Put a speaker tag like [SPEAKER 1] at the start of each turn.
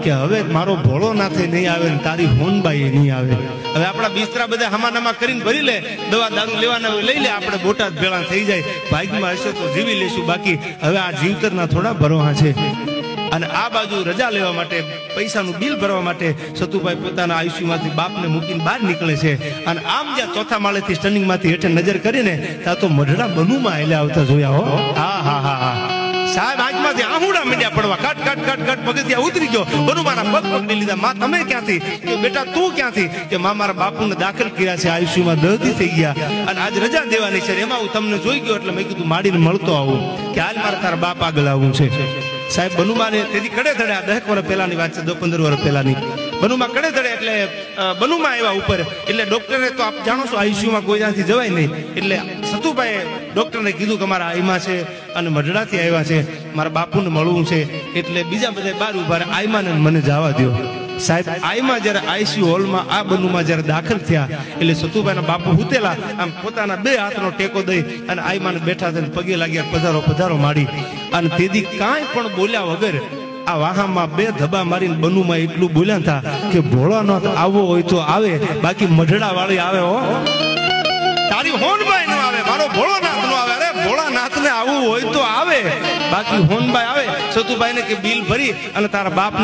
[SPEAKER 1] કે હવે મારો ભોળોનાથે નહીં આવે ને તારી હોનબાઈ નહીં આવે. હવે આપણા બિસ્તરા બધા હમાનામાં કરીને ભરી લે, દવા દારૂ લેવાના લઈ લે, આપણે બોટાદ ભેળા થઈ જાય, ભાગ્યમાં હશે તો જીવી લેશું, બાકી હવે આ જીવતરના થોડા ભરવા છે. અને આ બાજુ રજા લેવા માટે, પૈસાનું બિલ ભરવા માટે સતુભાઈ પોતાના આયુષ્યમાંથી બાપને મૂકીને બહાર નીકળે છે. અને આમ જ્યાં ચોથા માળેથી સ્ટર્નિંગમાંથી હેઠે નજર કરીને ત્યાં તો મઢડા બનુમાં હેલ્યા આવતા જોયા. હો હા હા હા હા સાહેબ, આંખમાંથી આહુડા મીંડ્યા પડવા, કાટ કાટ કાટ કાટ પગથિયા ઉતરી ગયો. બનુમાના પગ પકડી લીધા. માં તમે ક્યાંથી? કે બેટા તું ક્યાંથી? કે માં મારા બાપુને દાખલ કર્યા છે આયુષ્યમાં, દર્દી થઈ ગયા અને આજ રજા દેવાની છે, એમાં હું તમને જોઈ ગયો એટલે મેં કીધું માડીને મળતો આવું, કે હાલ મારે તારા બાપ આગળ આવવું છે. સાહેબ બનુમાને તેથી કડે ધડે, આ 10 વર્ષ પહેલાની વાત છે, 15 વર્ષ પહેલાની. બનુમા કડે ધડે એટલે બનુમા આવ્યા ઉપર, એટલે ડોક્ટરે તો આપ જાણો છો આયુષ્યમાં કોઈ ત્યાંથી જવાય નહીં, એટલે સતુભાઈ ડોક્ટરને કીધું કે મારા આઈમાં છે અને મઢડાથી આવ્યા છે, મારા બાપુને મળવું છે, એટલે બીજા બધા બહાર ઉભા રહે, આઈમાને મને જવા દો. સાહેબ આઈમાં જયારે આઈસીયુ હોલમાં આ બનુમાં જયારે દાખલ થયા એટલે સતુભાઈના બાપુ હુતેલા, આમ પોતાના 2 હાથનો ટેકો દઈ અને આઈમાને બેઠા થઈને પગે લાગ્યા, પધારો પધારો માડી. અને તેથી કાંઈ પણ બોલ્યા વગર આ વાહામાં 2 ધબા મારીને બનુમાં એટલું બોલ્યા હતા કે ભોળાનાથ આવવો હોય તો આવે, બાકી મઢડા વાળી આવે. હો તારી હોનબાઈ નો આવે, મારો ભોળાનાથ નો આવે. અરે ભોળાનાથ ને આવવું હોય તો આવે, બાકી હોનબાઈ આવે. સતુભાઈ ને કે બિલ ભરી અને તારા બાપ